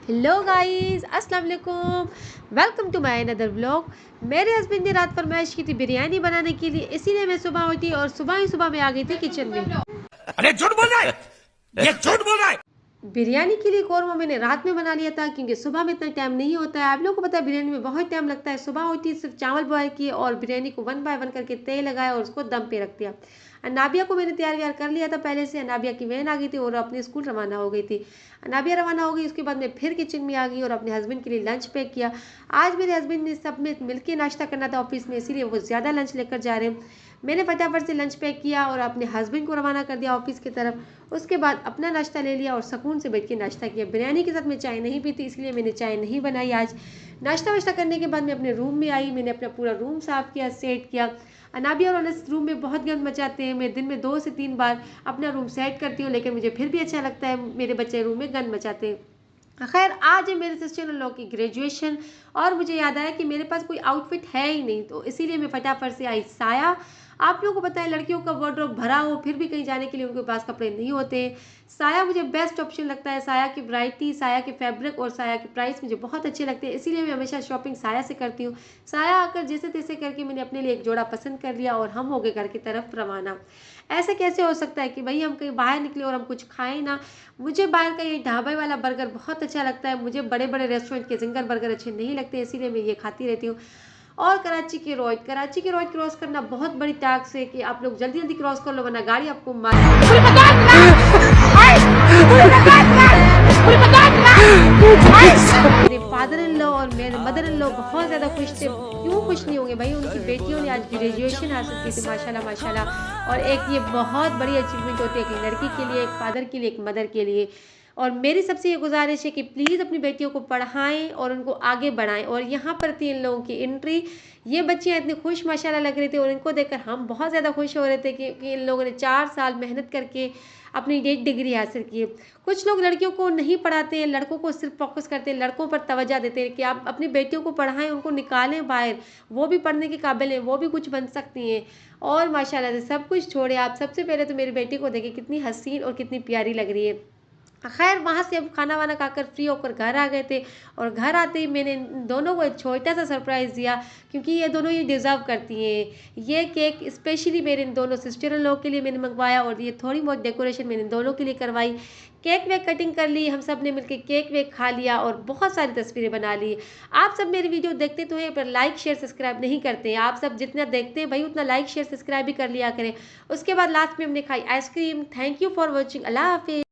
Hello guys, अस्सलाम वालेकुम। Welcome to my another vlog. मेरे हस्बैंड ने रात फरमाइश की थी बिरयानी बनाने के लिए, इसीलिए मैं सुबह उठी और सुबह ही सुबह मैं आ गई थी किचन में। अरे झूठ बोल रहा है, ये झूठ बोल रहा है। बिरयानी के लिए कौरमा मैंने रात में बना लिया था क्योंकि सुबह में इतना टाइम नहीं होता है। आप लोगों को पता है बिरयानी में बहुत टाइम लगता है। सुबह उठी, सिर्फ चावल बॉयल किए और बिरयानी को 1 बाय 1 करके तेल लगाया और उसको दम पे रख दिया। अनाबिया को मैंने तैयार व्यार कर लिया था पहले से। अनाबिया की वैन आ गई थी और अपने स्कूल रवाना हो गई थी। अनाबिया रवाना हो गई, उसके बाद मैं फिर किचन में आ गई और अपने हस्बैंड के लिए लंच पैक किया। आज मेरे हस्बैंड ने सब में मिलकर नाश्ता करना था ऑफिस में, इसीलिए वो ज़्यादा लंच लेकर जा रहे हैं। मैंने फटाफट से लंच पैक किया और अपने हस्बैंड को रवाना कर दिया ऑफिस की तरफ। उसके बाद अपना नाश्ता ले लिया और सुकून से बैठ के नाश्ता किया। बिरयानी के साथ मैं चाय नहीं पीती, इसलिए मैंने चाय नहीं बनाई आज। नाश्ता वाश्ता करने के बाद मैं अपने रूम में आई। मैंने अपना पूरा रूम साफ़ किया, सेट किया। अनाबिया और अनस रूम में बहुत गंद मचाते हैं। मैं दिन में 2 से 3 बार अपना रूम सेट करती हूँ, लेकिन मुझे फिर भी अच्छा लगता है मेरे बच्चे रूम में गंद मचाते हैं। खैर, आज है मेरे सिस्टर इन लॉ की ग्रेजुएशन और मुझे याद आया कि मेरे पास कोई आउटफिट है ही नहीं, तो इसीलिए मैं फटाफट से आई। साया, आप लोगों को पता है लड़कियों का वार्डरोब भरा हो फिर भी कहीं जाने के लिए उनके पास कपड़े नहीं होते। साया मुझे बेस्ट ऑप्शन लगता है। साया की वैरायटी, साया के फैब्रिक और साया के प्राइस मुझे बहुत अच्छे लगते हैं, इसीलिए मैं हमेशा शॉपिंग साया से करती हूँ। साया आकर जैसे तैसे करके मैंने अपने लिए एक जोड़ा पसंद कर लिया और हम हो गए घर की तरफ रवाना। ऐसे कैसे हो सकता है कि भाई हम कहीं बाहर निकले और हम कुछ खाएं ना। मुझे बाहर का ये ढाबे वाला बर्गर बहुत अच्छा लगता है। मुझे बड़े बड़े रेस्टोरेंट के जिंगर बर्गर अच्छे नहीं लगते, इसीलिए मैं ये खाती रहती हूँ। और कराची के रोड क्रॉस करना बहुत बड़ी टास्क है कि आप लोग जल्दी जल्दी क्रॉस कर लो, वरना गाड़ी आपको मार। मेरे फादर इन लॉ और मेरे मदर इन लॉ बहुत ज़्यादा खुश थे। क्यों खुश नहीं होंगे भाई, उनकी बेटियों ने आज ग्रेजुएशन हासिल की थी, माशाल्लाह माशाल्लाह। और एक ये बहुत बड़ी अचीवमेंट होती है एक लड़की के लिए, एक फादर के लिए, एक मदर के लिए। और मेरी सबसे ये गुजारिश है कि प्लीज़ अपनी बेटियों को पढ़ाएं और उनको आगे बढ़ाएं। और यहाँ पर थी इन लोगों की एंट्री। ये बच्चियाँ इतनी खुश माशाल्लाह लग रही थी और इनको देखकर हम बहुत ज़्यादा खुश हो रहे थे कि इन लोगों ने 4 साल मेहनत करके अपनी डिग्री हासिल की है। कुछ लोग लड़कियों को नहीं पढ़ाते हैं, लड़कों को सिर्फ फोकस करते हैं, लड़कों पर तवज्जो देते हैं कि आप अपनी बेटियों को पढ़ाएं, उनको निकालें बाहर, वो भी पढ़ने के काबिल हैं, वो भी कुछ बन सकती हैं। और माशाल्लाह से सब कुछ छोड़े, आप सबसे पहले तो मेरी बेटी को देखिए कितनी हसीन और कितनी प्यारी लग रही है। खैर, वहाँ से अब खाना वाना खाकर फ्री होकर घर आ गए थे और घर आते ही मैंने इन दोनों को एक छोटा सा सरप्राइज़ दिया, क्योंकि ये दोनों ये डिज़र्व करती हैं। ये केक स्पेशली मेरे इन दोनों सिस्टर इन लॉ के लिए मैंने मंगवाया और ये थोड़ी बहुत डेकोरेशन मैंने इन दोनों के लिए करवाई। केक वेक कटिंग कर ली, हम सब ने मिलकर केक वेक खा लिया और बहुत सारी तस्वीरें बना ली। आप सब मेरी वीडियो देखते तो हैं पर लाइक शेयर सब्सक्राइब नहीं करते हैं। आप सब जितना देखते हैं भाई उतना लाइक शेयर सब्सक्राइब भी कर लिया करें। उसके बाद लास्ट में हमने खाई ice cream. Thank you for watching. अल्लाह हाफिज़।